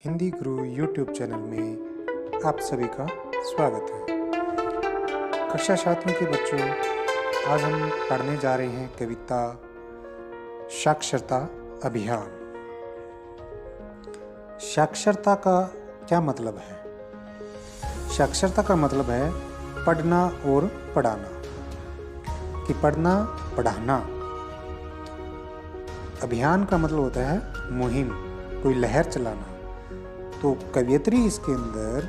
हिंदी गुरु YouTube channel में आप सभी का स्वागत है। कक्षा 7वीं के बच्चों, आज हम पढ़ने जा रहे हैं कविता साक्षरता अभियान। साक्षरता का क्या मतलब है? साक्षरता का मतलब है पढ़ना और पढ़ाना, कि पढ़ना पढ़ाना। अभियान का मतलब होता है मुहिम, कोई लहर चलाना। तो कवियत्री इसके अंदर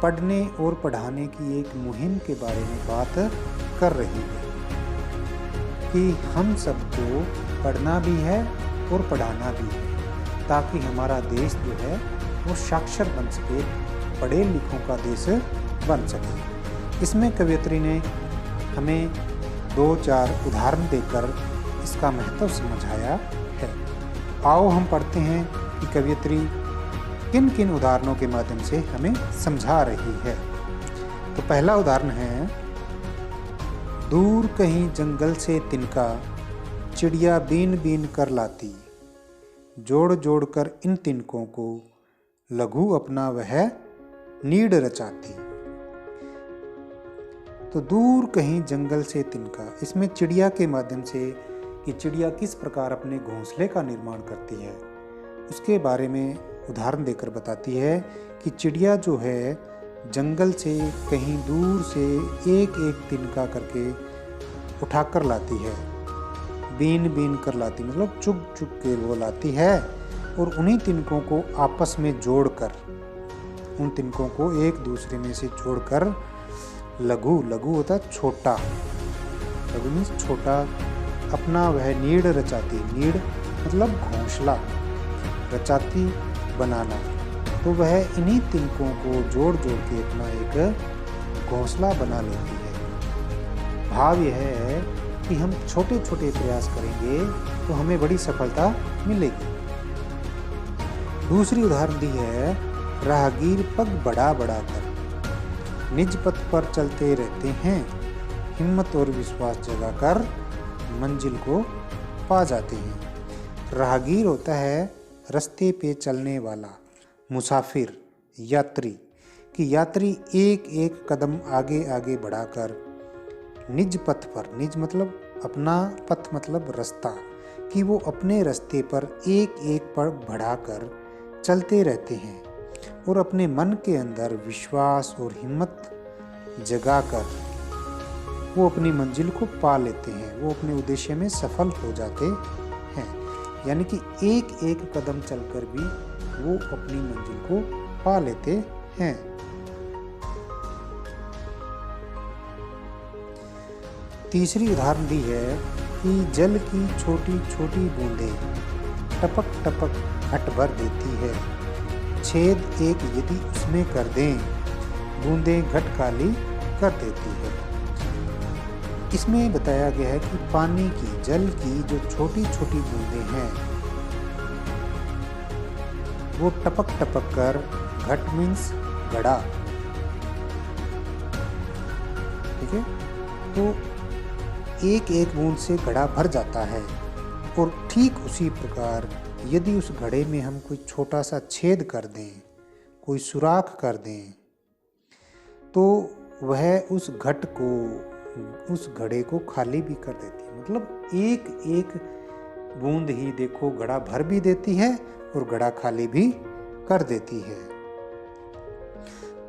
पढ़ने और पढ़ाने की एक मुहिम के बारे में बात कर रही है कि हम सबको पढ़ना भी है और पढ़ाना भी है, ताकि हमारा देश जो है वो साक्षर बन सके, पढ़े लिखों का देश बन सके। इसमें कवियत्री ने हमें 2-4 उदाहरण देकर इसका महत्व समझाया है। आओ हम पढ़ते हैं कि कवियत्री किन किन उदाहरणों के माध्यम से हमें समझा रही है। तो पहला उदाहरण है, दूर कहीं जंगल से तिनका चिड़िया बीन बीन कर लाती, जोड़ जोड़ कर इन तिनकों को लघु अपना वह नीड़ रचाती। तो दूर कहीं जंगल से तिनका, इसमें चिड़िया के माध्यम से कि चिड़िया किस प्रकार अपने घोंसले का निर्माण करती है उसके बारे में उदाहरण देकर बताती है कि चिड़िया जो है जंगल से कहीं दूर से एक एक तिनका करके उठाकर लाती है। बीन बीन कर लाती मतलब चुग चुग के वो लाती है, और उन्हीं तिनकों को आपस में जोड़कर, उन तिनकों को एक दूसरे में से जोड़कर लघु, लघु होता छोटा, लघु मीन्स छोटा, अपना वह नीड़ रचाती। नीड़ मतलब घोंसला, रचाती बनाना। तो वह इन्हीं तिनकों को जोड़ जोड़ के अपना एक घोंसला बना लेती है। भाव यह है कि हम छोटे छोटे प्रयास करेंगे तो हमें बड़ी सफलता मिलेगी। दूसरी उदाहरण दी है, राहगीर पग बढ़ा बढ़ा कर निज पथ पर चलते रहते हैं, हिम्मत और विश्वास जगाकर मंजिल को पा जाते हैं। राहगीर होता है रास्ते पे चलने वाला, मुसाफिर, यात्री, कि यात्री एक एक कदम आगे आगे बढ़ाकर निज पथ पर, निज मतलब अपना, पथ मतलब रास्ता, कि वो अपने रास्ते पर एक एक पग बढ़ाकर चलते रहते हैं और अपने मन के अंदर विश्वास और हिम्मत जगाकर वो अपनी मंजिल को पा लेते हैं, वो अपने उद्देश्य में सफल हो जाते हैं। यानी कि एक एक कदम चलकर भी वो अपनी मंजिल को पा लेते हैं। तीसरी उदाहरण दी है कि जल की छोटी छोटी बूंदें टपक टपक घट भर देती है, छेद एक यदि उसमें कर दें, बूंदें घट खाली कर देती है। इसमें बताया गया है कि पानी की, जल की जो छोटी छोटी बूंदें हैं वो टपक टपक कर, घट मीन्स घड़ा, ठीक है, तो एक एक बूंद से घड़ा भर जाता है। और ठीक उसी प्रकार यदि उस घड़े में हम कोई छोटा सा छेद कर दें, कोई सुराख कर दें, तो वह उस घट को, उस घड़े को खाली भी कर देती है। मतलब एक एक बूंद ही देखो घड़ा भर भी देती है और घड़ा खाली भी कर देती है।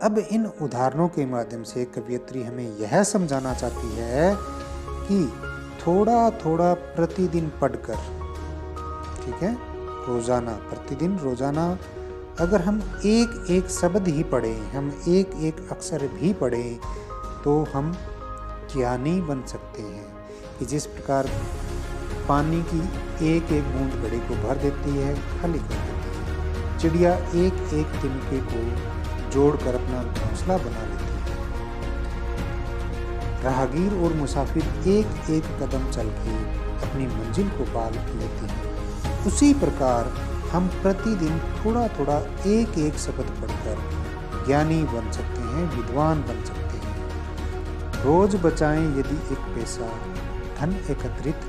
अब इन उदाहरणों के माध्यम से कवियत्री हमें यह समझाना चाहती है कि थोड़ा थोड़ा प्रतिदिन पढ़कर, ठीक है, रोजाना, प्रतिदिन रोजाना अगर हम एक एक शब्द ही पढ़ें, हम एक एक अक्षर भी पढ़ें, तो हम ज्ञानी बन सकते हैं। कि जिस प्रकार पानी की एक एक बूंद घड़े को भर देती है, खाली कर देती है, चिड़िया एक एक तिनके को जोड़कर अपना घोंसला बना लेती है, राहगीर और मुसाफिर एक एक कदम चल के अपनी मंजिल को पा लेते हैं। उसी प्रकार हम प्रतिदिन थोड़ा थोड़ा एक एक शब्द पढ़कर ज्ञानी बन सकते हैं, विद्वान बन सकते हैं। रोज बचाएं यदि एक पैसा, धन एकत्रित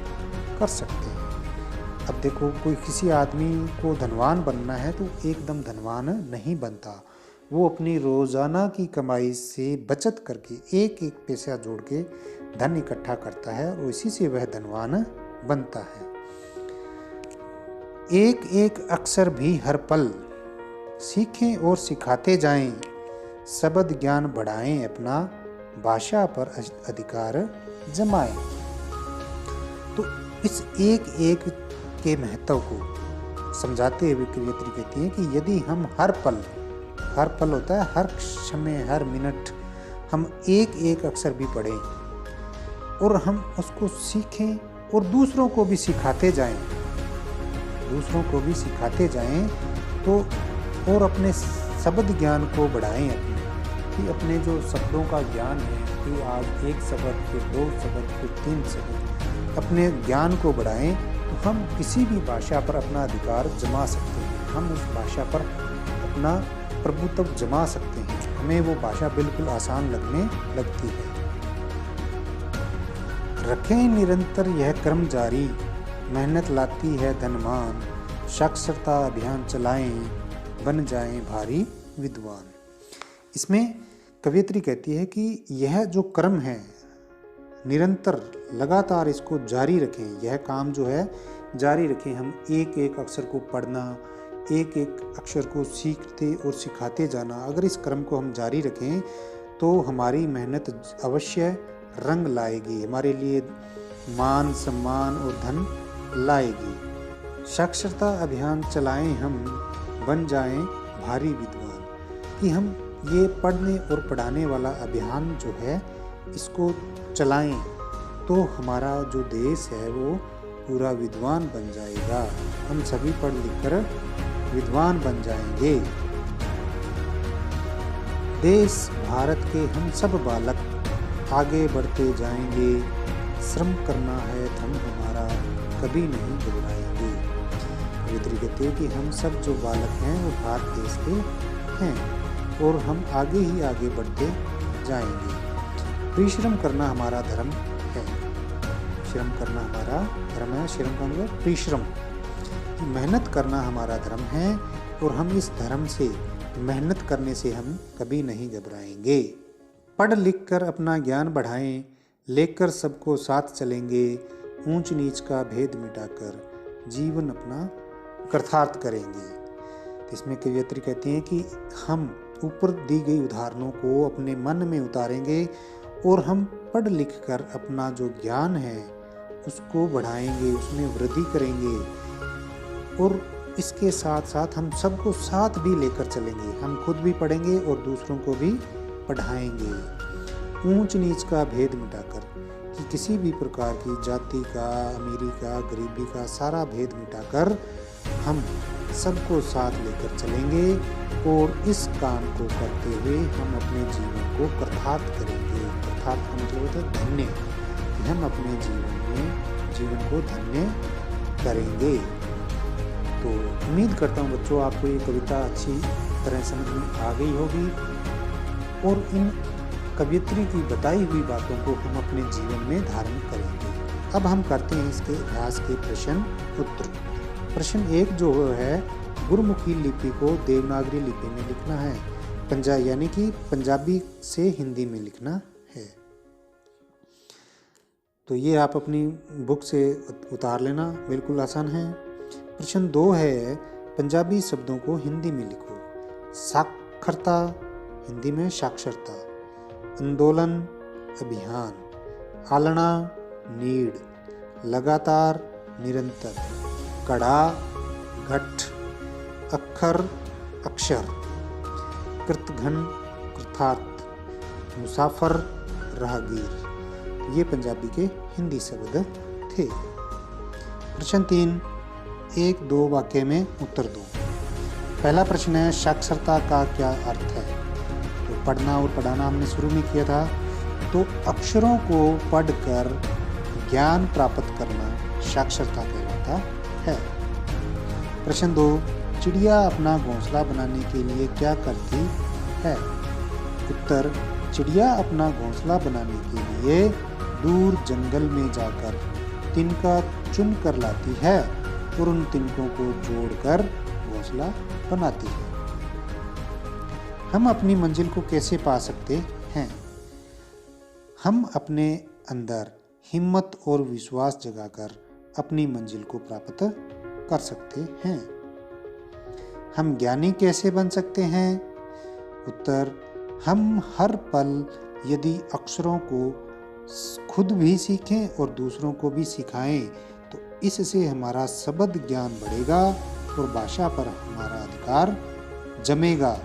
कर सकते हैं। अब देखो, कोई किसी आदमी को धनवान बनना है तो एकदम धनवान नहीं बनता। वो अपनी रोज़ाना की कमाई से बचत करके एक एक पैसा जोड़ के धन इकट्ठा करता है और इसी से वह धनवान बनता है। एक एक अक्षर भी हर पल सीखें और सिखाते जाएं, शब्द ज्ञान बढ़ाएं अपना, भाषा पर अधिकार जमाएं। तो इस एक एक के महत्व को समझाते हुए कवियत्री कहती है कि यदि हम हर पल होता है हर समय, हर मिनट, हम एक एक अक्षर भी पढ़ें और हम उसको सीखें और दूसरों को भी सिखाते जाएं तो और अपने शब्द ज्ञान को बढ़ाएं, अपने जो शब्दों का ज्ञान है कि आज एक शब्द, फिर 2 शब्द, फिर 3 शब्द, अपने ज्ञान को बढ़ाएं तो हम किसी भी भाषा पर अपना अधिकार जमा सकते हैं। हम उस भाषा पर अपना प्रभुत्व जमा सकते हैं। हमें वो भाषा बिल्कुल आसान लगने लगती है। रखें निरंतर यह कर्म जारी, मेहनत लाती है धनवान, साक्षरता अभियान चलाएं, बन जाएं भारी विद्वान। इसमें कवियत्री कहती है कि यह जो कर्म है निरंतर लगातार इसको जारी रखें, यह काम जो है जारी रखें। हम एक एक अक्षर को पढ़ना, एक एक अक्षर को सीखते और सिखाते जाना, अगर इस क्रम को हम जारी रखें तो हमारी मेहनत अवश्य रंग लाएगी, हमारे लिए मान सम्मान और धन लाएगी। साक्षरता अभियान चलाएं हम, बन जाएं भारी विद्वान। कि हम ये पढ़ने और पढ़ाने वाला अभियान जो है इसको चलाएं तो हमारा जो देश है वो पूरा विद्वान बन जाएगा। हम सभी पढ़ लिख कर विद्वान बन जाएंगे। देश भारत के हम सब बालक आगे बढ़ते जाएंगे, श्रम करना है धर्म हमारा, कभी नहीं घबराएंगे। कवियत्री कहते हैं कि हम सब जो बालक हैं वो भारत देश के हैं और हम आगे ही आगे बढ़ते जाएंगे। परिश्रम करना हमारा धर्म है, श्रम करना हमारा धर्म है। श्रम का मतलब परिश्रम, मेहनत करना हमारा धर्म है और हम इस धर्म से, मेहनत करने से हम कभी नहीं घबराएंगे। पढ़ लिख कर अपना ज्ञान बढ़ाएं, लेकर सबको साथ चलेंगे, ऊंच नीच का भेद मिटाकर जीवन अपना कृतार्थ करेंगे। इसमें कवियत्री कहती हैं कि हम ऊपर दी गई उदाहरणों को अपने मन में उतारेंगे और हम पढ़ लिख कर अपना जो ज्ञान है उसको बढ़ाएंगे, उसमें वृद्धि करेंगे और इसके साथ साथ हम सबको साथ भी लेकर चलेंगे। हम खुद भी पढ़ेंगे और दूसरों को भी पढ़ाएंगे। ऊंच नीच का भेद मिटाकर, कि किसी भी प्रकार की जाति का, अमीरी का, गरीबी का सारा भेद मिटाकर हम सबको साथ लेकर चलेंगे और इस काम को करते हुए हम अपने जीवन को कृतार्थ करेंगे। कृतार्थ का मतलब होता है धन्य, कि हम अपने जीवन को धन्य करेंगे। तो उम्मीद करता हूँ बच्चों आपको ये कविता अच्छी तरह समझ में आ गई होगी और इन कवियत्री की बताई हुई बातों को हम अपने जीवन में धारण करेंगे। अब हम करते हैं इसके अभ्यास के प्रश्न उत्तर। प्रश्न 1 जो है, गुरमुखी लिपि को देवनागरी लिपि में लिखना है, यानी कि पंजाबी से हिंदी में लिखना है। तो ये आप अपनी बुक से उतार लेना, बिल्कुल आसान है। प्रश्न 2 है, पंजाबी शब्दों को हिंदी में लिखो। साक्षरता हिंदी में साक्षरता, आंदोलन अभियान, आलना नीड़, लगातार निरंतर, कड़ा घट, अक्षर अक्षर, कृतघ्न कृतार्थ, मुसाफर राहगीर। ये पंजाबी के हिंदी शब्द थे। प्रश्न 3, 1-2 वाक्य में उत्तर दो। पहला प्रश्न है, साक्षरता का क्या अर्थ है? तो पढ़ना और पढ़ाना हमने शुरू में किया था। तो अक्षरों को पढ़कर ज्ञान प्राप्त करना साक्षरता कहलाता है। प्रश्न 2, चिड़िया अपना घोंसला बनाने के लिए क्या करती है? उत्तर, चिड़िया अपना घोंसला बनाने के लिए दूर जंगल में जाकर तिनका चुन कर लाती है। और उन तिनकों को जोड़कर घोंसला बनाती है। हम अपनी मंजिल को कैसे पा सकते हैं? हम अपने अंदर हिम्मत और विश्वास जगाकर अपनी मंजिल को प्राप्त कर सकते हैं। हम ज्ञानी कैसे बन सकते हैं? उत्तर, हम हर पल यदि अक्षरों को खुद भी सीखें और दूसरों को भी सिखाएं तो इससे हमारा शब्द ज्ञान बढ़ेगा और भाषा पर हमारा अधिकार जमेगा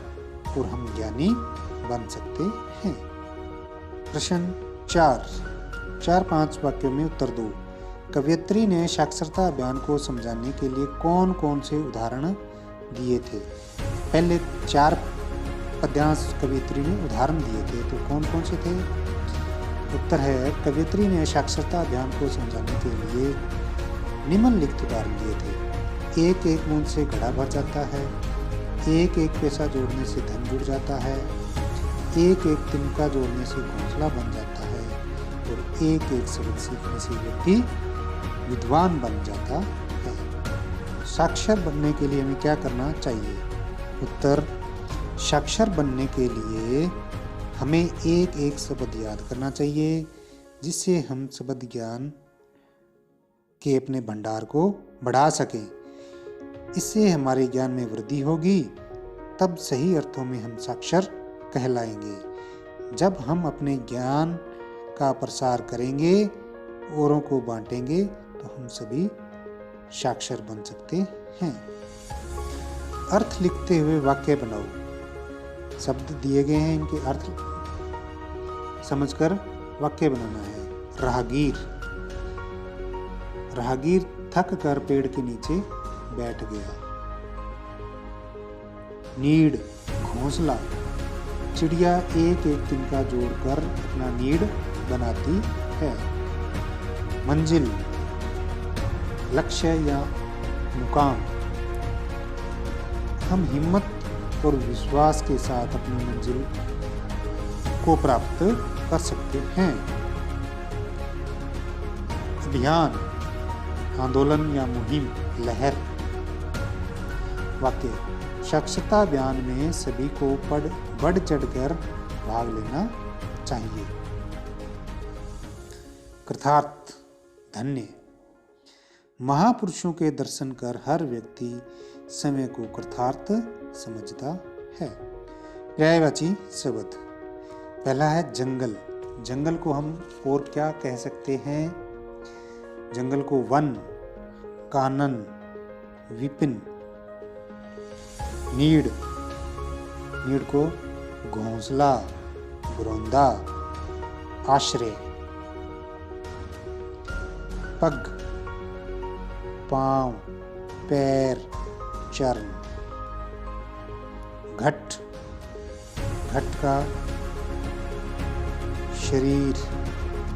और हम ज्ञानी बन सकते हैं। प्रश्न 4-5 वाक्यों में उत्तर दो। कवयित्री ने साक्षरता अभियान को समझाने के लिए कौन कौन से उदाहरण दिए थे? पहले 4 पद्यांश कवयित्री ने उदाहरण दिए थे, तो कौन कौन से थे? उत्तर है, कवयित्री ने साक्षरता अभियान को समझाने के लिए निम्नलिखित उदाहरण दिए थे। एक एक बूंद से घड़ा भर जाता है, एक एक पैसा जोड़ने से धन जुड़ जाता है, एक एक तिनका जोड़ने से घोंसला बन जाता है और एक एक शब्द सीखने से व्यक्ति विद्वान बन जाता है। साक्षर बनने के लिए हमें क्या करना चाहिए? उत्तर, साक्षर बनने के लिए हमें एक एक शब्द याद करना चाहिए, जिससे हम शब्द ज्ञान के अपने भंडार को बढ़ा सकें। इससे हमारे ज्ञान में वृद्धि होगी, तब सही अर्थों में हम साक्षर कहलाएंगे। जब हम अपने ज्ञान का प्रसार करेंगे, औरों को बांटेंगे, तो हम सभी साक्षर बन सकते हैं। अर्थ लिखते हुए वाक्य बनाओ। शब्द दिए गए हैं, इनके अर्थ समझकर वाक्य बनाना है। राहगीर, राहगीर थक कर पेड़ के नीचे बैठ गया। नीड़, घोंसला, चिड़िया एक एक तिनका जोड़कर अपना नीड़ बनाती है। मंजिल, लक्ष्य या मुकाम। हम हिम्मत और विश्वास के साथ अपनी मंजिल को प्राप्त कर सकते हैं। अभियान, आंदोलन या मुहिम, लहर। वाक्य, साक्षरता अभियान में सभी को बढ़ चढ़कर भाग लेना चाहिए। कृतार्थ, धन्य। महापुरुषों के दर्शन कर हर व्यक्ति समय को कृतार्थ समझता है। पर्यायवाची शब्द। पहला है जंगल। जंगल को हम और क्या कह सकते हैं? जंगल को वन, कानन, विपिन। नीड़, नीड़ को घोंसला, घरौंदा, आश्रय। पग, पांव, पैर, चरण। घट, घट का शरीर,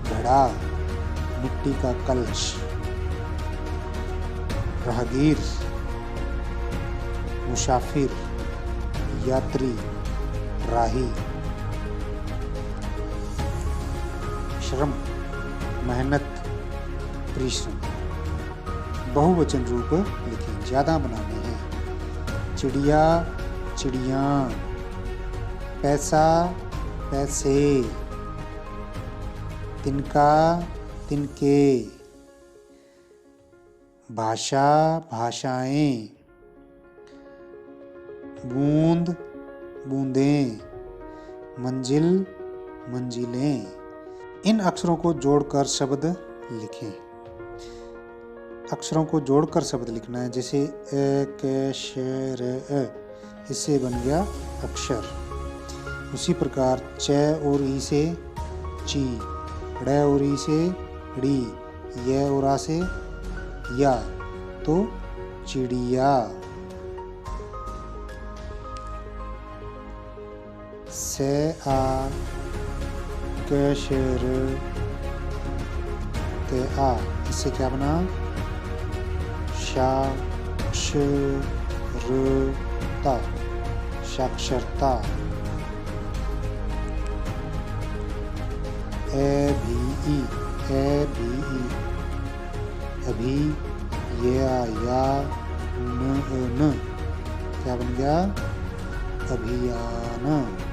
घड़ा, मिट्टी का कलश। राहगीर, मुसाफिर, यात्री, राही। श्रम, मेहनत, परिश्रम। बहुवचन रूप लिखें, ज्यादा बनाने हैं। चिड़िया, चिड़ियाँ। पैसा, पैसे। तिनका, तिनके। भाषा, भाषाएं। बूंद, बूंदें। मंजिल, मंजिलें। इन अक्षरों को जोड़कर शब्द लिखें। अक्षरों को जोड़कर शब्द लिखना है, जैसे ए, के, श, र, अ। इससे बन गया अक्षर। उसी प्रकार च और ई से ची, ड़ और ई से ड़ी, य और आ से या, तो चिड़िया। से आ, के, श, र, ते आ। इससे क्या बना? शा, श, र, ता, साक्षरता। ए भी ई, अभी, ये या न क्या बन गया? अभियान।